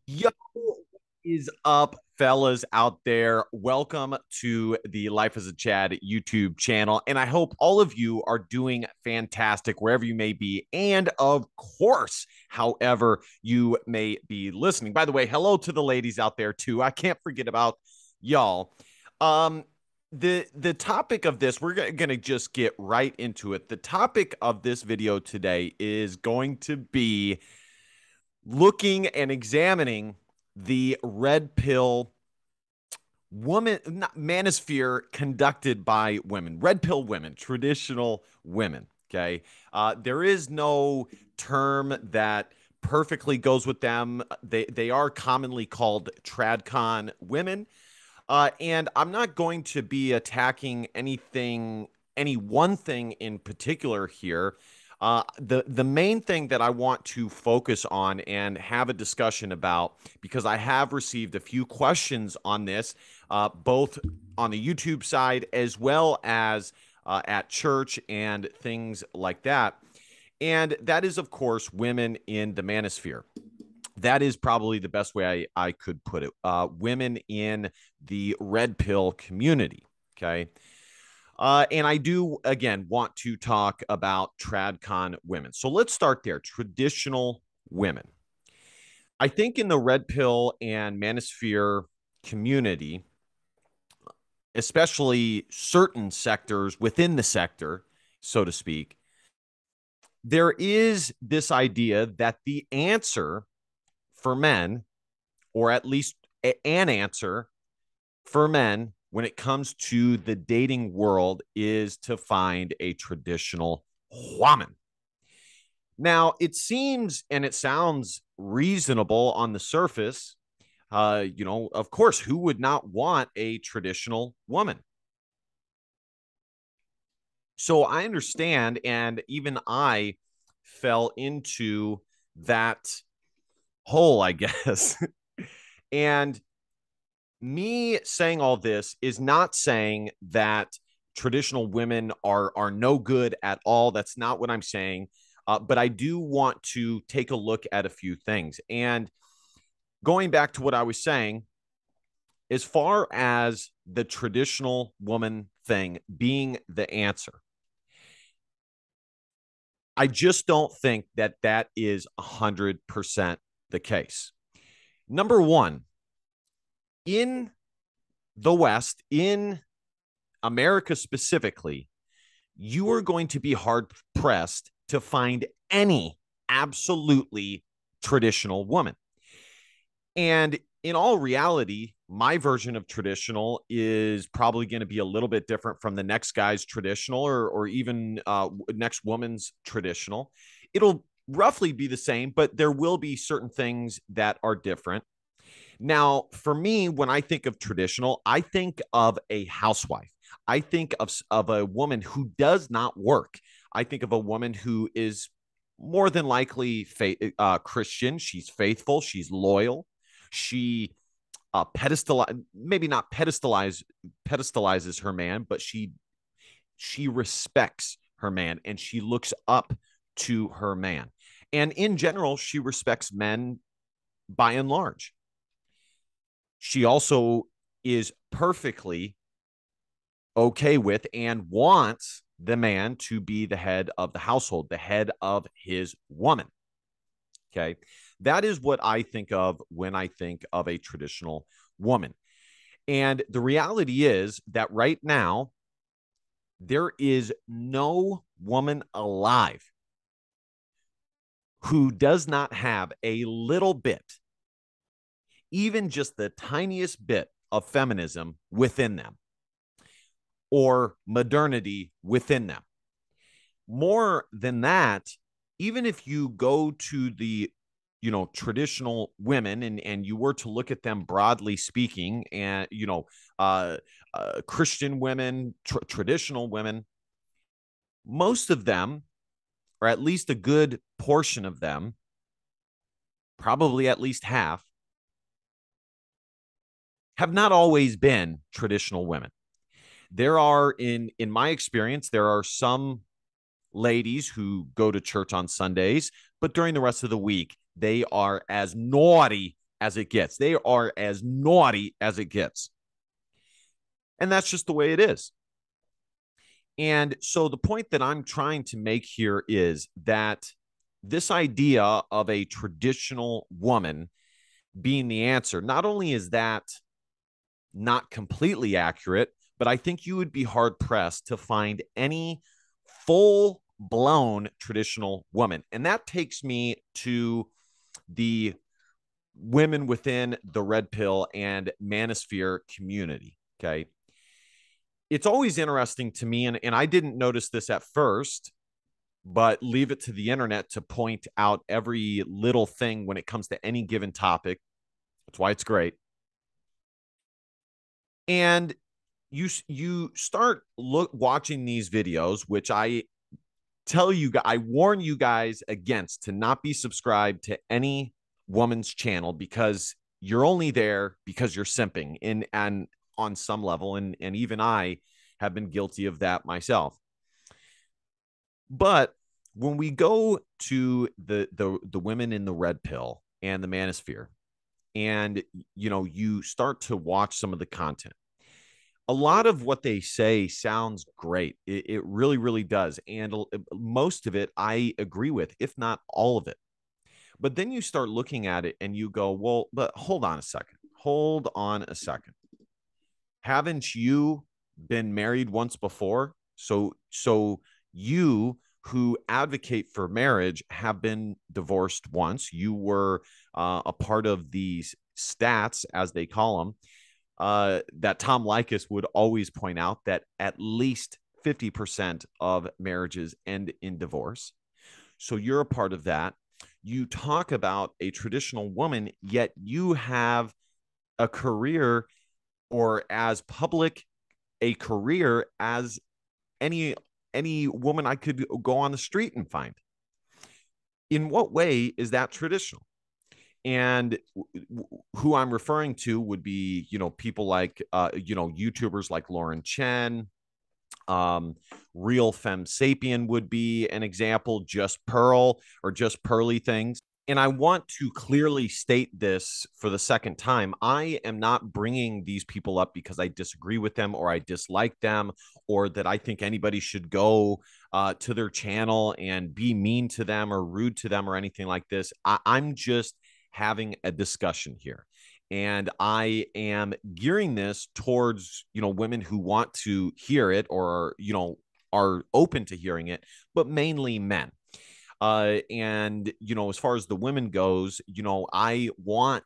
Yo, is up, fellas out there? Welcome to the Life as a Chad YouTube channel. And I hope all of you are doing fantastic wherever you may be. And of course, however you may be listening. By the way, hello to the ladies out there, too. I can't forget about y'all. Um, the topic of this, we're going to just get right into it. The topic of this video today is going to be looking and examining the red pill woman manosphere conducted by women, red pill women, traditional women. Okay. There is no term that perfectly goes with them. They are commonly called tradcon women. And I'm not going to be attacking any one thing in particular here. The main thing that I want to focus on and have a discussion about, because I have received a few questions on this, both on the YouTube side as well as at church and things like that. And that is, of course, women in the manosphere. That is probably the best way I could put it. Women in the red pill community. Okay. And I do, again, want to talk about tradcon women. So let's start there. Traditional women. I think in the red pill and manosphere community, especially certain sectors within the sector, so to speak, there is this idea that the answer for men, or at least an answer for men when it comes to the dating world, is to find a traditional woman. Now, it seems and it sounds reasonable on the surface. Of course, who would not want a traditional woman? So I understand, and even I fell into that hole, I guess. And me saying all this is not saying that traditional women are no good at all. That's not what I'm saying. But I do want to take a look at a few things. And going back to what I was saying, as far as the traditional woman thing being the answer, I just don't think that that is 100% the case. Number one, in the West, in America specifically, you are going to be hard pressed to find any absolutely traditional woman. And in all reality, my version of traditional is probably going to be a little bit different from the next guy's traditional, or even next woman's traditional. It'll roughly be the same, but there will be certain things that are different. Now, for me, when I think of traditional, I think of a housewife. I think of a woman who does not work. I think of a woman who is more than likely Christian. She's faithful. She's loyal. She maybe not pedestalizes her man, but she respects her man and she looks up to her man. And in general, she respects men by and large. She also is perfectly okay with and wants the man to be the head of the household, the head of his woman. Okay. That is what I think of when I think of a traditional woman. And the reality is that right now, there is no woman alive who does not have a little bit, even just the tiniest bit of feminism within them or modernity within them. More than that, even if you go to the traditional women and you were to look at them broadly speaking, and Christian women, traditional women, most of them, or at least a good portion of them, probably at least half, have not always been traditional women. There are, in my experience, there are some ladies who go to church on Sundays, but during the rest of the week, they are as naughty as it gets. They are as naughty as it gets. And that's just the way it is. And so the point that I'm trying to make here is that this idea of a traditional woman being the answer, not only is that not completely accurate, but I think you would be hard pressed to find any full blown traditional woman. And that takes me to the women within the red pill and manosphere community. Okay. It's always interesting to me, and I didn't notice this at first, but leave it to the internet to point out every little thing when it comes to any given topic. That's why it's great. And you start watching these videos, which I tell you, I warn you guys against to not be subscribed to any woman's channel, because you're only there because you're simping and on some level, and even I have been guilty of that myself. But when we go to the women in the red pill and the manosphere, and you start to watch some of the content, a lot of what they say sounds great. It really, really does. And most of it I agree with, if not all of it. But then you start looking at it and you go, well, but hold on a second. Hold on a second. Haven't you been married once before? So you who advocate for marriage have been divorced once. You were a part of these stats, as they call them, that Tom Likas would always point out, that at least 50% of marriages end in divorce. So you're a part of that. You talk about a traditional woman, yet you have a career, or as public a career as any woman I could go on the street and find. In what way is that traditional? And who I'm referring to would be, people like, YouTubers like Lauren Chen, Real Femme Sapien would be an example, Just Pearl, or Just Pearly Things. And I want to clearly state this for the second time. I am not bringing these people up because I disagree with them or I dislike them, or that I think anybody should go to their channel and be mean to them or rude to them or anything like this. I'm just having a discussion here. And I am gearing this towards, women who want to hear it, or, are open to hearing it, but mainly men. And, as far as the women goes, I want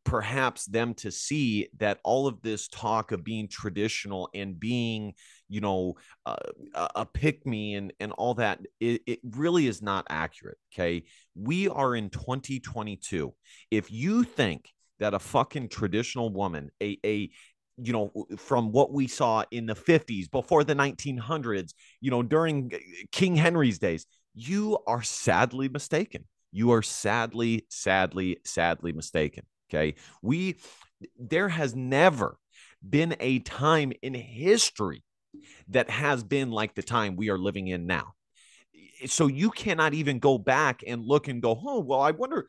perhaps them to see that all of this talk of being traditional and being, uh, a pick me and all that, it really is not accurate. Okay. We are in 2022. If you think that a fucking traditional woman, from what we saw in the 50s, before the 1900s, during King Henry's days, you are sadly mistaken. You are sadly, sadly, sadly mistaken. Okay. There has never been a time in history that has been like the time we are living in now. So you cannot even go back and look and go, oh, well, I wonder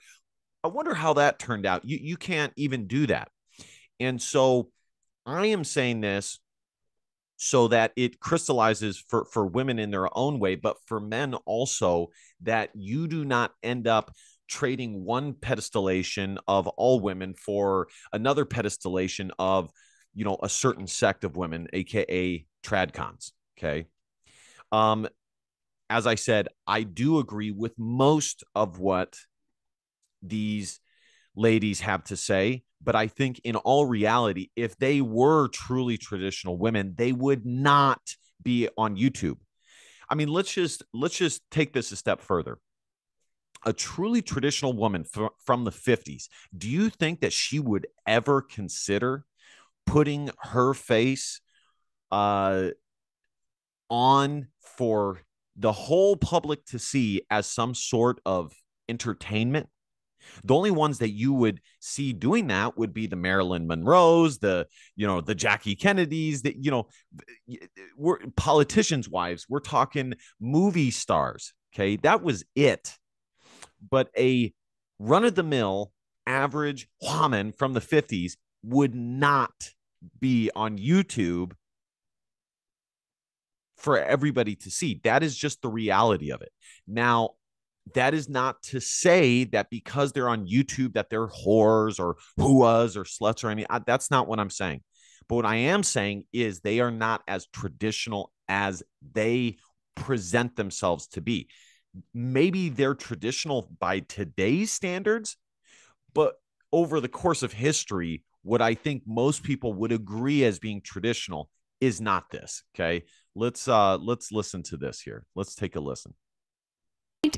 how that turned out. You can't even do that. And so I am saying this so that it crystallizes for women in their own way, but for men also, that you do not end up trading one pedestallation of all women for another pedestallation of, a certain sect of women, aka tradcons. Okay. As I said, I do agree with most of what these ladies have to say, but I think in all reality, if they were truly traditional women, they would not be on YouTube. I mean, let's just take this a step further. A truly traditional woman from the 50s, do you think that she would ever consider putting her face on for the whole public to see as some sort of entertainment? The only ones that you would see doing that would be the Marilyn Monroes, the Jackie Kennedys, that, we're politicians' wives. We're talking movie stars. Okay. That was it. But a run of the mill average woman from the 50s would not be on YouTube for everybody to see. That is just the reality of it. Now, that is not to say that because they're on YouTube that they're whores or whoas or sluts or anything. That's not what I'm saying. But what I am saying is they are not as traditional as they present themselves to be. Maybe they're traditional by today's standards, but over the course of history, what I think most people would agree as being traditional is not this. Okay. Let's listen to this here. Let's take a listen.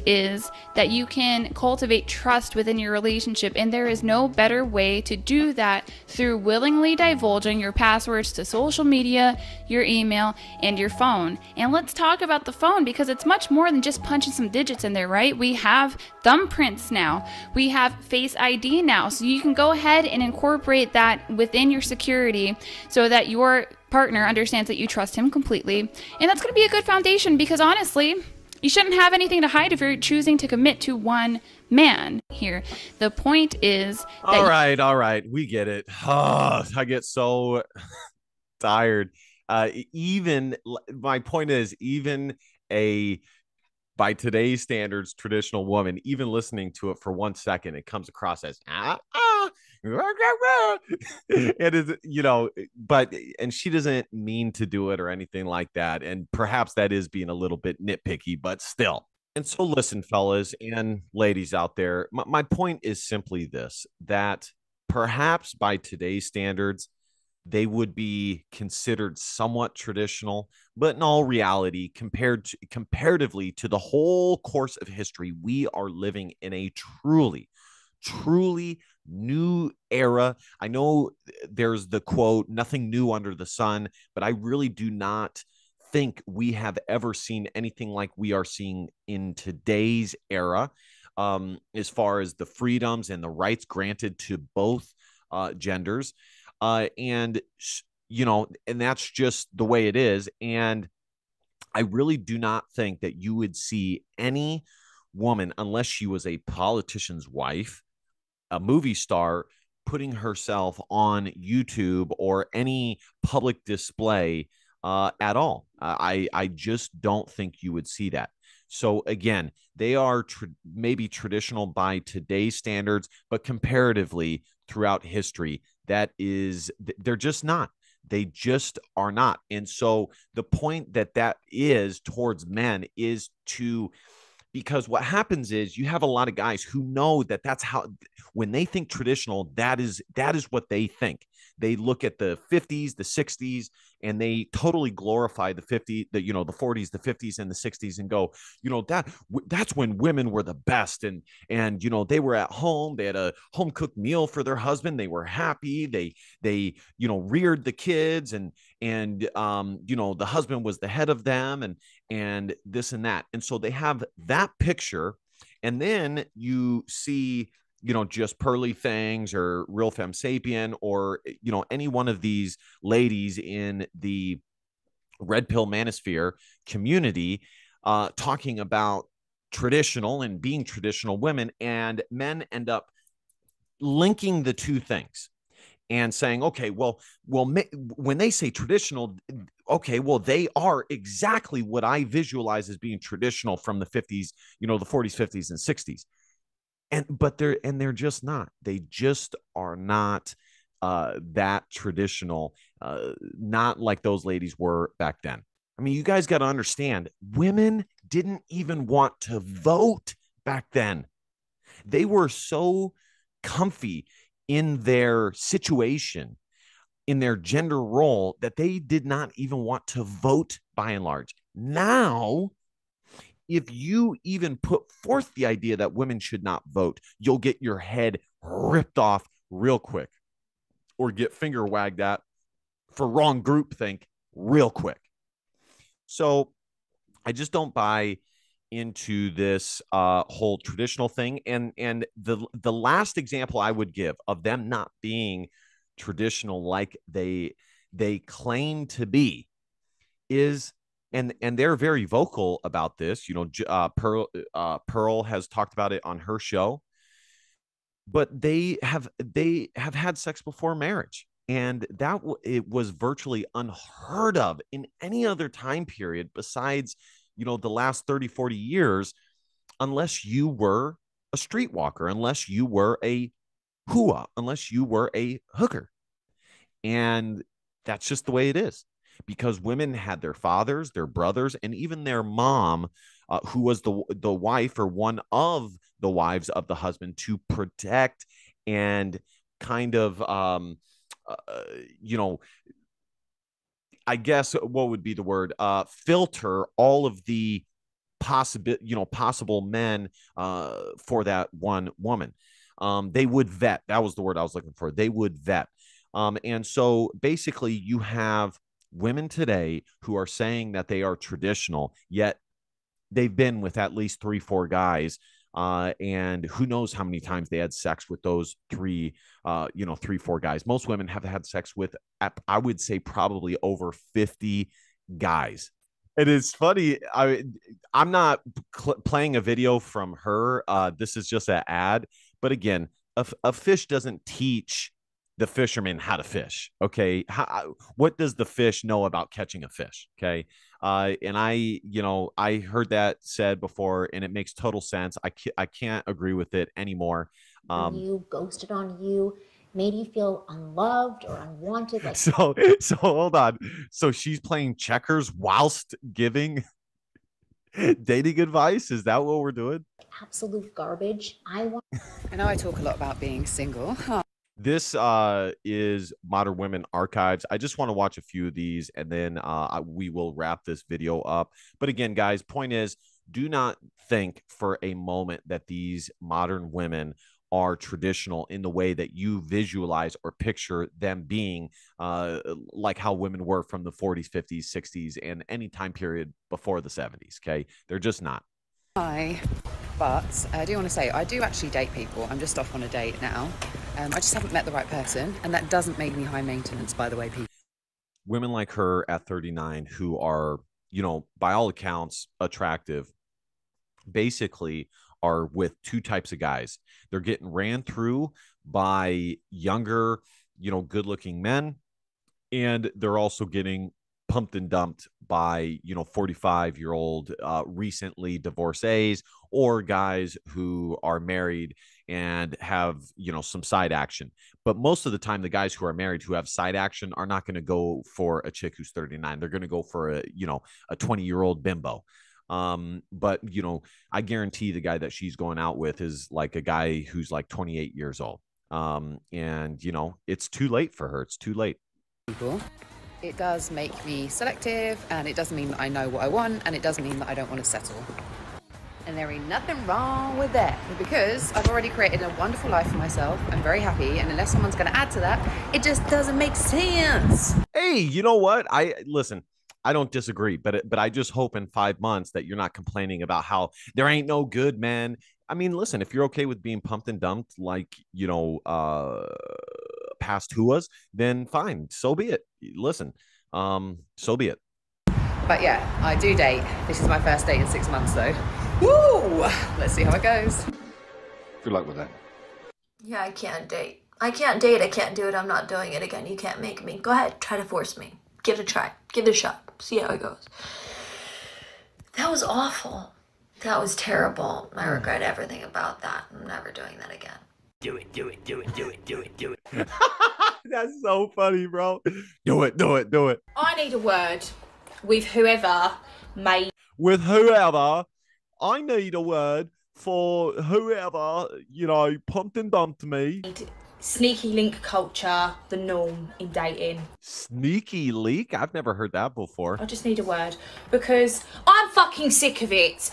Is that you can cultivate trust within your relationship, and there is no better way to do that through willingly divulging your passwords to social media, your email, and your phone. And let's talk about the phone, because it's much more than just punching some digits in there, right? We have thumbprints now, we have Face ID now, so you can go ahead and incorporate that within your security so that your partner understands that you trust him completely. And that's going to be a good foundation, because honestly, you shouldn't have anything to hide if you're choosing to commit to one man here. The point is that all right, we get it. Oh, I get so tired. Even my point is, even a by today's standards traditional woman, even listening to it for 1 second, it comes across as it is, but and she doesn't mean to do it or anything like that, and perhaps that is being a little bit nitpicky, but still. And so listen, fellas and ladies out there, my point is simply this: that perhaps by today's standards they would be considered somewhat traditional, but in all reality, comparatively to the whole course of history, we are living in a truly new era. I know there's the quote, nothing new under the sun, but I really do not think we have ever seen anything like we are seeing in today's era, as far as the freedoms and the rights granted to both genders. And, and that's just the way it is. And I really do not think that you would see any woman, unless she was a politician's wife, a movie star, putting herself on YouTube or any public display at all. I just don't think you would see that. So again, they are maybe traditional by today's standards, but comparatively throughout history, they're just not. They just are not. And so the point that is towards men is to, because what happens is you have a lot of guys who know that that's how, when they think traditional, that is what they think. They look at the 50s, the 60s, and they totally glorify the 40s, the 50s, and the 60s, and go, that's when women were the best, and they were at home, they had a home cooked meal for their husband, they were happy, they reared the kids, and the husband was the head of them, and this and that. And so they have that picture. And then you see, just Pearly Things or Real Femme Sapien, or, any one of these ladies in the Red Pill Manosphere community talking about traditional and being traditional women, and men end up linking the two things and saying, okay, well, when they say traditional, okay, well, they are exactly what I visualize as being traditional from the 50s, the 40s, 50s, and 60s. But they're just not. They just are not that traditional, not like those ladies were back then. I mean, you guys got to understand, women didn't even want to vote back then. They were so comfy in their situation, in their gender role, that they did not even want to vote by and large. Now, if you even put forth the idea that women should not vote, you'll get your head ripped off real quick, or get finger wagged at for wrong groupthink real quick. So I just don't buy into this whole traditional thing. And the last example I would give of them not being traditional like they claim to be is, and they're very vocal about this. Pearl has talked about it on her show. but they have had sex before marriage, and it was virtually unheard of in any other time period besides, the last 30-40 years, unless you were a streetwalker, unless you were a hua, unless you were a hooker. And that's just the way it is, because women had their fathers, their brothers, and even their mom, who was the wife or one of the wives of the husband, to protect and kind of, uh, you know, I guess what would be the word, filter all of the possible men for that one woman. They would vet. That was the word I was looking for. They would vet. And so basically, you have women today who are saying that they are traditional, yet they've been with at least 3-4 guys. And who knows how many times they had sex with those 3-4 guys. Most women have had sex with, I would say, probably over 50 guys. It is funny. I'm not playing a video from her. This is just an ad. But again, a fish doesn't teach the fisherman how to fish. Okay. What does the fish know about catching a fish? Okay. And I heard that said before, and it makes total sense. I can't agree with it anymore. You ghosted on you, made you feel unloved or unwanted. Like, so hold on. So she's playing checkers whilst giving dating advice. Is that what we're doing? absolute garbage. I know I talk a lot about being single. This is Modern Women Archives. I just want to watch a few of these, and then we will wrap this video up. But again, guys, point is, do not think for a moment that these modern women are traditional in the way that you visualize or picture them being, like how women were from the 40s, 50s, 60s, and any time period before the 70s. Okay, they're just not. Hi. But I do want to say, I do actually date people. I'm just off on a date now. I just haven't met the right person. And that doesn't make me high maintenance, by the way, people. Women like her at 39 who are, by all accounts, attractive, basically are with two types of guys. They're getting ran through by younger, good-looking men. And they're also getting pumped and dumped by 45-year-old recently divorcees, or guys who are married and have some side action. But most of the time, the guys who are married who have side action are not going to go for a chick who's 39. They're going to go for a 20-year-old bimbo. But I guarantee the guy that she's going out with is like a guy who's like 28 years old. And it's too late for her. It's too late. It does make me selective, and it doesn't mean that I know what I want, and it doesn't mean that I don't want to settle. And there ain't nothing wrong with that, because I've already created a wonderful life for myself. I'm very happy, and unless someone's going to add to that, it just doesn't make sense. Hey, you know what? Listen, I don't disagree, but I just hope in 5 months that you're not complaining about how there ain't no good men. I mean, listen, if you're okay with being pumped and dumped, like, past whoas, then fine, so be it. Listen, so be it. But yeah, I do date. This is my first date in 6 months, though. Woo! Let's see how it goes. Good luck with that. Yeah, I can't date. I can't date. I can't do it. I'm not doing it again. You can't make me. Go ahead. Try to force me. Give it a try. Give it a shot. See how it goes. That was awful. That was terrible. I regret everything about that. I'm never doing that again. Do it, do it, do it, do it, do it, do it. That's so funny, bro. Do it, do it, do it. I need a word with whoever made. With whoever. I need a word for whoever, pumped and dumped me. Sneaky link culture, the norm in dating. Sneaky leak? I've never heard that before. I just need a word because I'm fucking sick of it.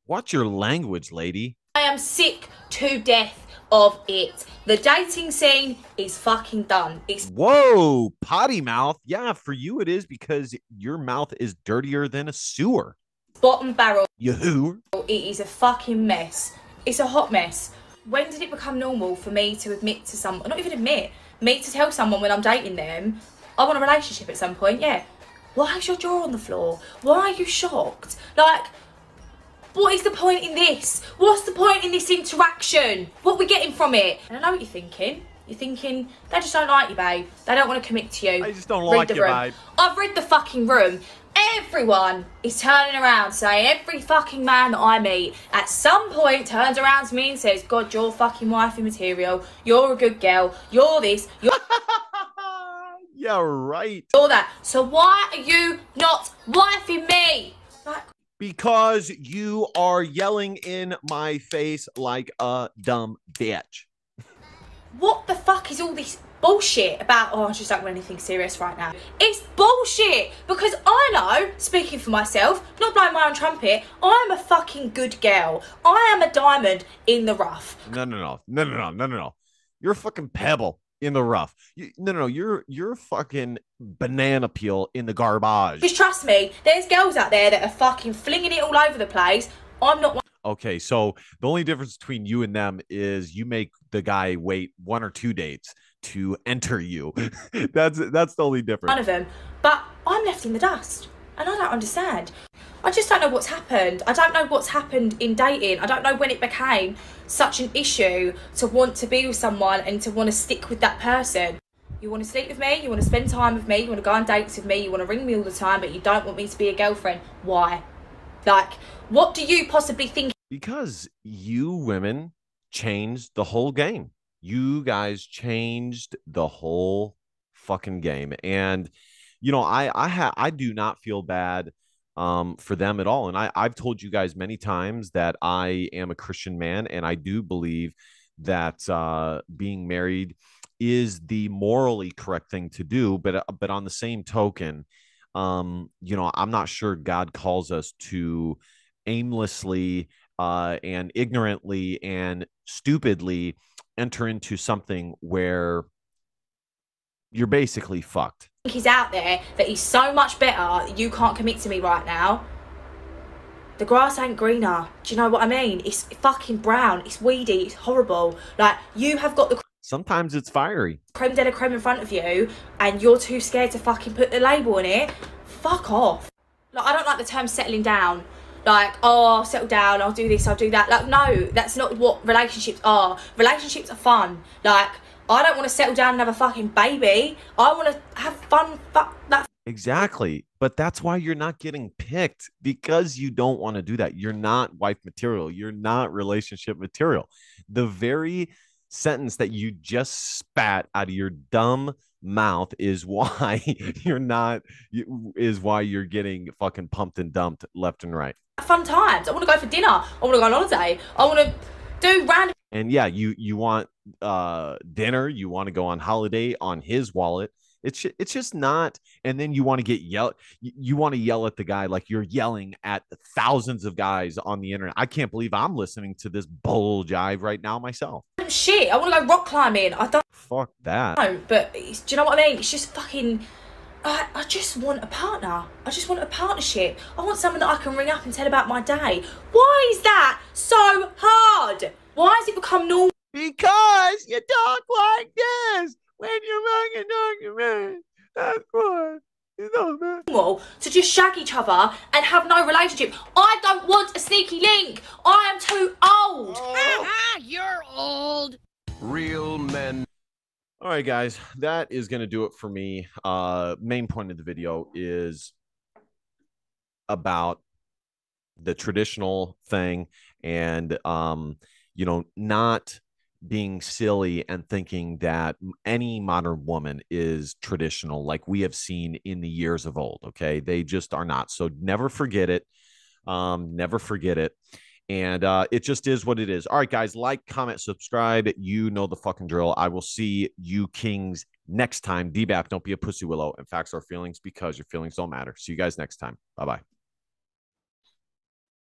Watch your language, lady. I am sick to death of it. The dating scene is fucking done. Whoa, potty mouth. Yeah, for you it is, because your mouth is dirtier than a sewer. Bottom barrel. Yahoo. It is a fucking mess. It's a hot mess. When did it become normal for me to admit to someone, not even admit, me to tell someone when I'm dating them, I want a relationship at some point? Yeah. Why is your jaw on the floor? Why are you shocked? Like, what is the point in this? What's the point in this interaction? What are we getting from it? And I know what you're thinking. You're thinking, they just don't like you, babe. They don't want to commit to you. I just don't like you, babe. I've read the fucking room. Everyone is turning around saying, every fucking man that I meet at some point turns around to me and says, God, you're fucking wifey material. You're a good girl. You're this. You're yeah, right. You're that. So why are you not wifing me? Like, because you are yelling in my face like a dumb bitch. What the fuck is all this bullshit about, oh, I just don't want anything serious right now? It's bullshit, because I know, speaking for myself, not blowing my own trumpet, I am a fucking good girl. I am a diamond in the rough. No. You're a fucking pebble in the rough. You're a fucking banana peel in the garbage. Just trust me, there's girls out there that are fucking flinging it all over the place. I'm not one. Okay, so the only difference between you and them is you make the guy wait 1 or 2 dates to enter you. that's the only difference. One of them, but I'm left in the dust, and I don't understand. I just don't know what's happened. I don't know what's happened in dating. I don't know when it became such an issue to want to be with someone and to want to stick with that person. You want to sleep with me, you want to spend time with me, you want to go on dates with me, you want to ring me all the time, but you don't want me to be a girlfriend. Why? Like, what do you possibly think? Because you women changed the whole game. You guys changed the whole fucking game. And, I do not feel bad for them at all. And I've told you guys many times that I am a Christian man, and I do believe that being married is the morally correct thing to do. But on the same token, I'm not sure God calls us to aimlessly and ignorantly and stupidly enter into something where you're basically fucked. He's out there, that he's so much better that you can't commit to me right now. The grass ain't greener. Do you know what I mean? It's fucking brown. It's weedy. It's horrible. Like, you have got the sometimes it's fiery creme de la creme in front of you, and you're too scared to fucking put the label on it. Fuck off. Like, I don't like the term settling down. Like, oh, I'll settle down, I'll do this, I'll do that. Like, no, that's not what relationships are. Relationships are fun. Like, I don't want to settle down and have a fucking baby. I want to have fun. Fuck that. Exactly. But that's why you're not getting picked, because you don't want to do that. You're not wife material. You're not relationship material. The very sentence that you just spat out of your dumb mouth is why you're getting fucking pumped and dumped left and right. Fun times. I want to go for dinner. I want to go on holiday. I want to do random. And yeah, you want dinner. You want to go on holiday on his wallet. It's just not. And then you want to get yelled. You want to yell at the guy like you're yelling at thousands of guys on the internet. I can't believe I'm listening to this bull jive right now myself. Shit, I want to go rock climbing. I don't. Fuck that. No, but do you know what I mean? It's just fucking. I just want a partner. I just want a partnership. I want someone that I can ring up and tell about my day. Why is that so hard? Why has it become normal? Because you talk like this when you're fucking talking, man. That's why. Normal to just shag each other and have no relationship. I don't want a sneaky link. I am too old. You're old. Real men. All right, guys, that is going to do it for me. Main point of the video is about the traditional thing and, not being silly and thinking that any modern woman is traditional like we have seen in the years of old. Okay, they just are not. So never forget it. Never forget it. And it just is what it is. All right, guys, like, comment, subscribe. You know the fucking drill. I will see you kings next time. DBAP, don't be a pussy willow. And facts are feelings, because your feelings don't matter. See you guys next time. Bye-bye.